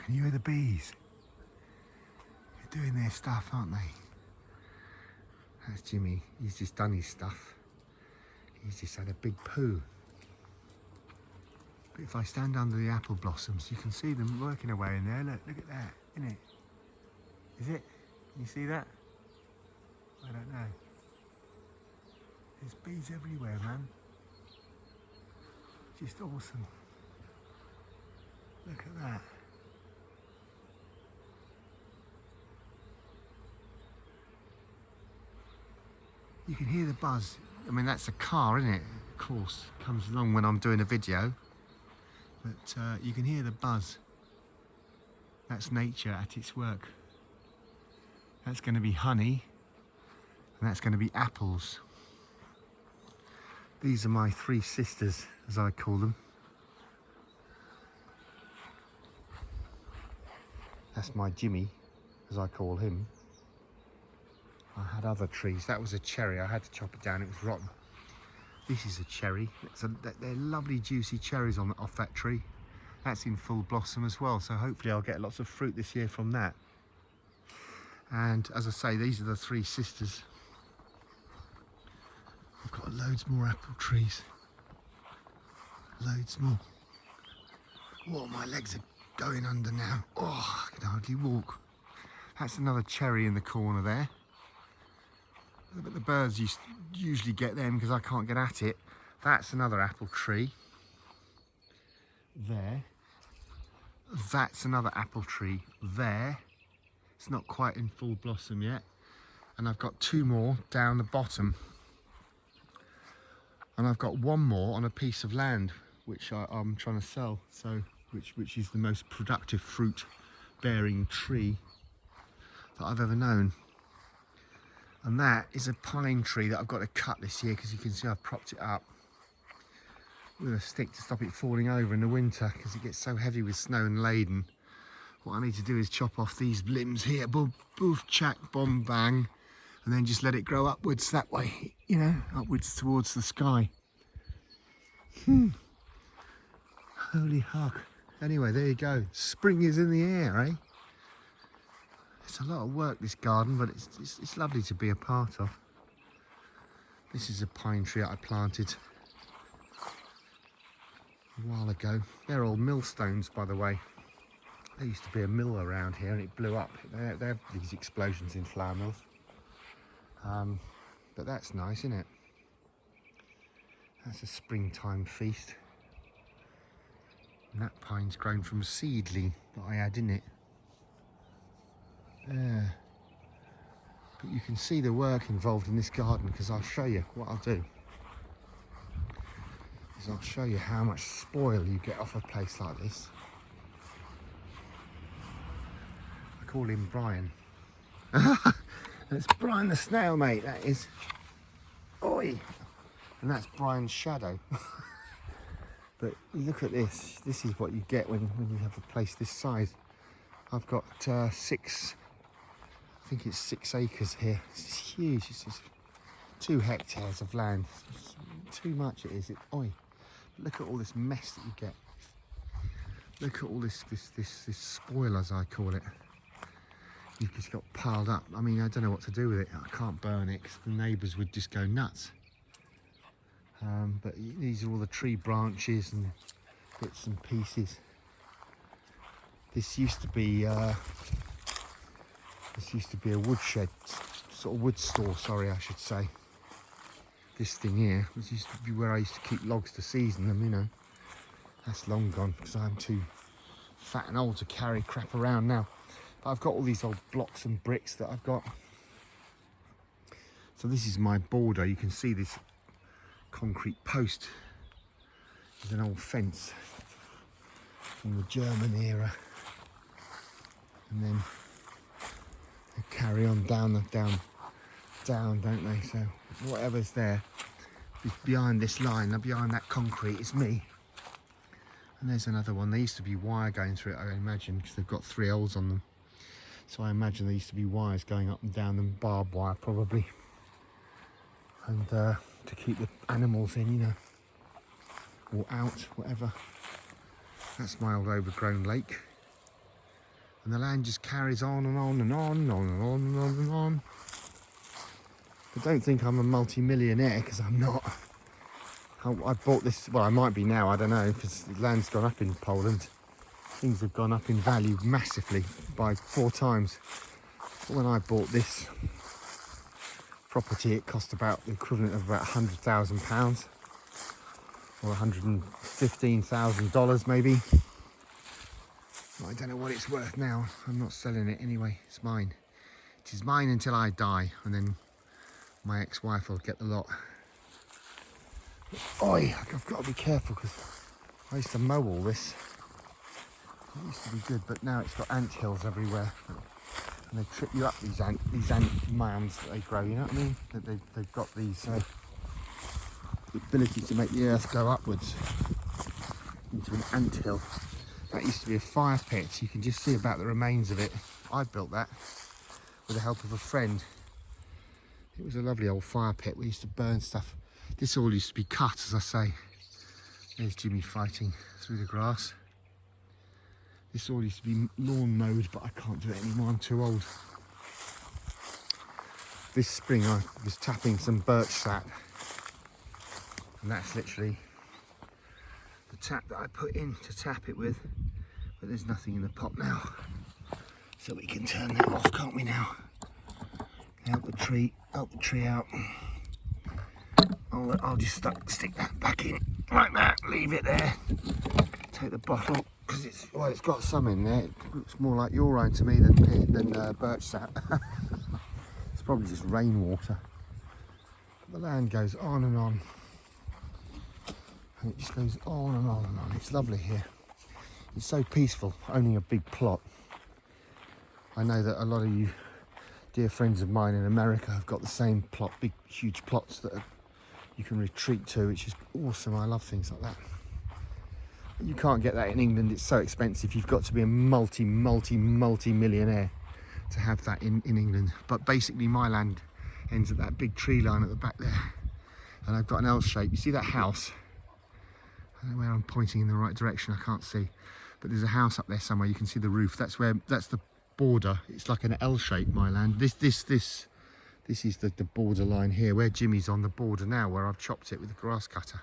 Can you hear the bees? They're doing their stuff, aren't they? That's Jimmy. He's just done his stuff. He's just had a big poo. But if I stand under the apple blossoms, you can see them working away in there. Look at that, isn't it? Is it? Can you see that? I don't know. There's bees everywhere, man. Just awesome. Look at that. You can hear the buzz. I mean, that's a car, isn't it? Of course, comes along when I'm doing a video. But you can hear the buzz. That's nature at its work. That's going to be honey, and that's going to be apples. These are my three sisters, as I call them. That's my Jimmy, as I call him. I had other trees. That was a cherry. I had to chop it down. It was rotten. This is a cherry. They're lovely, juicy cherries off that tree. That's in full blossom as well. So hopefully I'll get lots of fruit this year from that. And as I say, these are the three sisters. I've got loads more apple trees. Loads more. Oh, my legs are going under now. Oh, I can hardly walk. That's another cherry in the corner there. But the birds usually get them because I can't get at it. That's another apple tree. There. That's another apple tree there. It's not quite in full blossom yet. And I've got two more down the bottom. And I've got one more on a piece of land which I'm trying to sell. So which is the most productive fruit bearing tree that I've ever known. And that is a pine tree that I've got to cut this year because you can see I've propped it up with a stick to stop it falling over in the winter because it gets so heavy with snow and laden. What I need to do is chop off these limbs here, boof, boof, chack, bomb, bang, and then just let it grow upwards that way, you know, upwards towards the sky. Holy huck. Anyway, there you go. Spring is in the air, eh? It's a lot of work, this garden, but it's lovely to be a part of. This is a pine tree that I planted a while ago. They're all millstones, by the way. There used to be a mill around here and it blew up. They're these explosions in flour mills. But that's nice, isn't it? That's a springtime feast. And that pine's grown from seedling that I had in it. There. But you can see the work involved in this garden because I'll show you what I'll do. Is I'll show you how much spoil you get off a place like this. I call him Brian. That's Brian the snail, mate, that is. Oi! And that's Brian's shadow. But look at this. This is what you get when you have a place this size. I've got I think it's 6 acres here. It's huge. It's just 2 hectares of land. It's too much it is. Oi! Look at all this mess that you get. Look at all this spoil, as I call it. You've just got piled up. I mean, I don't know what to do with it. I can't burn it because the neighbours would just go nuts. But these are all the tree branches and bits and pieces. This used to be a woodshed, sort of wood store, sorry, I should say. This thing here, this used to be where I used to keep logs to season them, you know. That's long gone because I'm too fat and old to carry crap around now. But I've got all these old blocks and bricks that I've got. So this is my border. You can see this concrete post. There's an old fence from the German era. And then they carry on down, don't they? So whatever's there behind this line, behind that concrete, is me. And there's another one. There used to be wire going through it, I imagine, because they've got 3 holes on them. So I imagine there used to be wires going up and down them, barbed wire probably. And to keep the animals in, you know, or out, whatever. That's my old overgrown lake. And the land just carries on and on and on and on and on and on and on. But don't think I'm a multi-millionaire, because I'm not. I bought this, well, I might be now, I don't know, because the land's gone up in Poland. Things have gone up in value massively by 4 times. But when I bought this property, it cost about the equivalent of about £100,000 or $115,000 maybe. I don't know what it's worth now. I'm not selling it anyway. It's mine. It is mine until I die, and then my ex-wife will get the lot. Oi, I've got to be careful, because I used to mow all this. It used to be good, but now it's got ant hills everywhere, and they trip you up, these ant mounds that they grow. You know what I mean? That they've got these the ability to make the earth go upwards into an ant hill. That used to be a fire pit. You can just see about the remains of it. I built that with the help of a friend. It was a lovely old fire pit. We used to burn stuff. This all used to be cut, as I say. There's Jimmy fighting through the grass. This all used to be lawn mowed, but I can't do it anymore. I'm too old. This spring I was tapping some birch sap, and that's literally the tap that I put in to tap it with. But there's nothing in the pot now, so we can turn that off, can't we now? Help the tree out. I'll just stick that back in like that, leave it there. Take the bottle, because it's got some in there. It looks more like urine to me than birch sap. It's probably just rainwater. The land goes on and on. And it just goes on and on and on. It's lovely here. It's so peaceful, owning a big plot. I know that a lot of you dear friends of mine in America have got the same plot, big, huge plots that you can retreat to, which is awesome. I love things like that. But you can't get that in England. It's so expensive. You've got to be a multi-millionaire to have that in England. But basically my land ends at that big tree line at the back there. And I've got an L shape. You see that house? I don't know where I'm pointing in the right direction, I can't see. But there's a house up there somewhere. You can see the roof. That's the border. It's like an L shape, my land. This is the border line here, where Jimmy's on the border now, where I've chopped it with a grass cutter.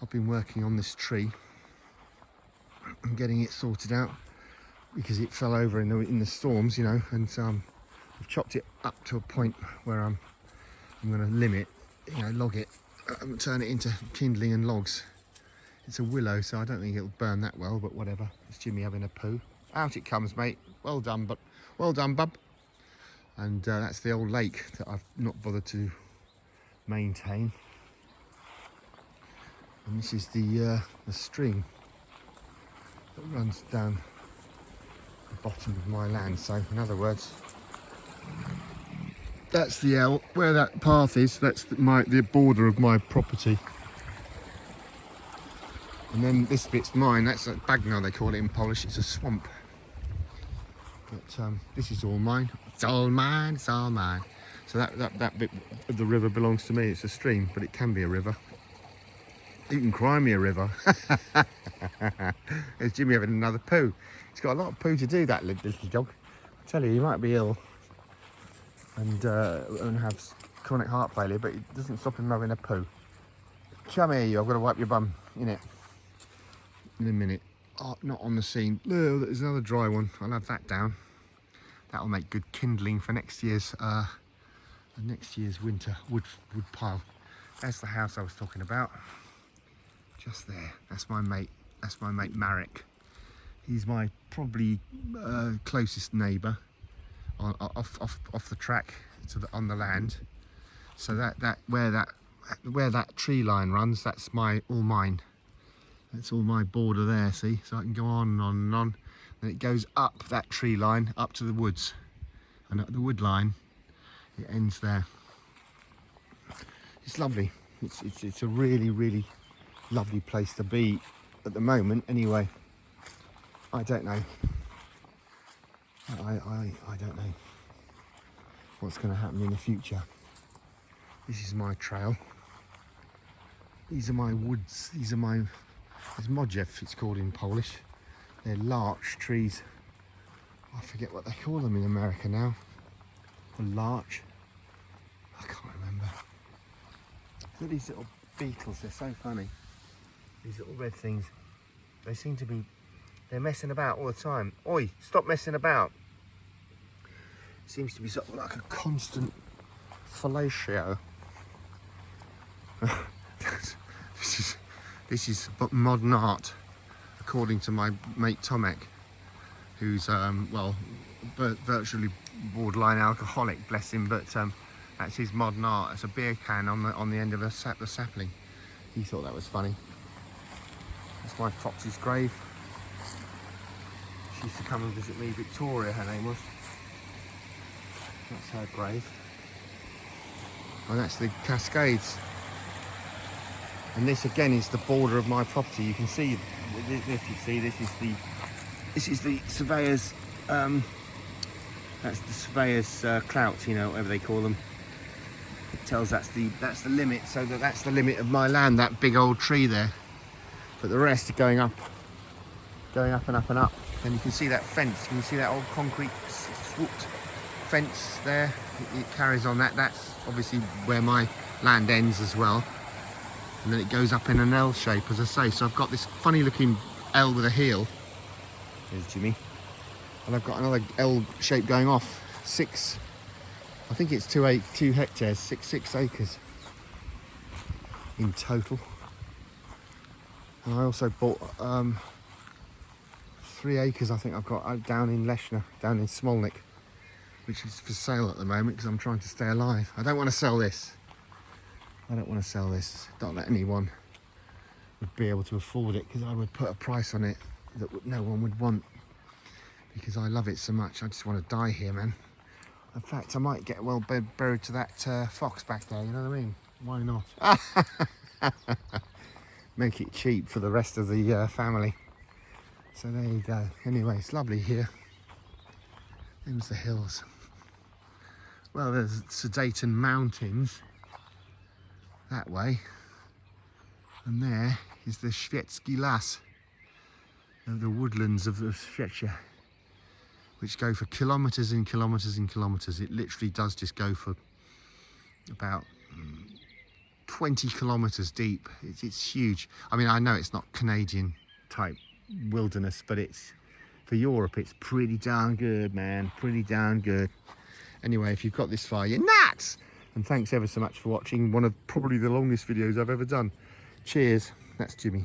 I've been working on this tree and getting it sorted out, because it fell over in the storms, you know, and I've chopped it up to a point where I'm going to limit, you know, log it, turn it into kindling and logs. It's a willow, so I don't think it'll burn that well, but whatever. It's Jimmy having a poo. Out it comes, mate. Well done, bub. And that's the old lake that I've not bothered to maintain. And this is the stream that runs down the bottom of my land. So in other words, that's the L. Where that path is, that's the border of my property. And then this bit's mine. That's a bagna, they call it in Polish. It's a swamp. But this is all mine. It's all mine. It's all mine. So that bit of the river belongs to me. It's a stream, but it can be a river. You can cry me a river. There's Jimmy having another poo. He's got a lot of poo to do, that little dog. I tell you, he might be ill and have chronic heart failure, but it doesn't stop him having a poo. Come here, you. I've got to wipe your bum, innit? In a minute. Oh, not on the scene. Oh, there's another dry one. I'll have that down. That'll make good kindling for next year's winter wood pile. That's the house I was talking about. Just there. That's my mate. That's my mate Marek. He's my probably closest neighbour off the track on the land. So where that tree line runs, that's all mine. That's all my border there, see? So I can go on and on and on. And it goes up that tree line, up to the woods. And at the wood line, it ends there. It's lovely. It's a really, really lovely place to be at the moment, anyway. I don't know. I don't know what's going to happen in the future. This is my trail. These are my woods. These are my... It's Modjew, it's called in Polish. They're larch trees. I forget what they call them in America now. The larch. I can't remember. Look at these little beetles, they're so funny. These little red things. They seem to be, they're messing about all the time. Oi, stop messing about. Seems to be sort of like a constant fellatio. This is modern art, according to my mate Tomek, who's well, virtually borderline alcoholic, bless him. But that's his modern art. It's a beer can on the end of the sapling. He thought that was funny. That's my fox's grave. She used to come and visit me. Victoria, her name was. That's her grave. And that's the Cascades. And this again is the border of my property. You can see this. You see, this is the surveyor's. That's the surveyor's clout, you know, whatever they call them. It tells that's the limit. So that's the limit of my land. That big old tree there. But the rest are going up and up and up. And you can see that fence. Can you see that old concrete swooped fence there? It carries on. That's obviously where my land ends as well. And then it goes up in an L shape, as I say. So I've got this funny looking L with a heel. There's Jimmy. And I've got another L shape going off. I think it's 2 hectares, 6 acres in total. And I also bought 3 acres, I think I've got down in Leshna, down in Smolnik, which is for sale at the moment because I'm trying to stay alive. I don't want to sell this. I don't want to sell this. Not that anyone would be able to afford it, because I would put a price on it that no one would want, because I love it so much. I just want to die here, man. In fact, I might get well buried to that fox back there, you know what I mean? Why not? Make it cheap for the rest of the family. So there you go. Anyway, it's lovely here. There's the hills. Well, there's Sudeten Mountains that way, and there is the Świecki Las, the woodlands of the Świecie, which go for kilometres and kilometres and kilometres. It literally does just go for about 20 kilometres deep. It's huge. I mean, I know it's not Canadian type wilderness, but it's for Europe, it's pretty darn good, man. Pretty darn good. Anyway, if you've got this far, you're nuts! And thanks ever so much for watching one of probably the longest videos I've ever done. Cheers. That's Jimmy.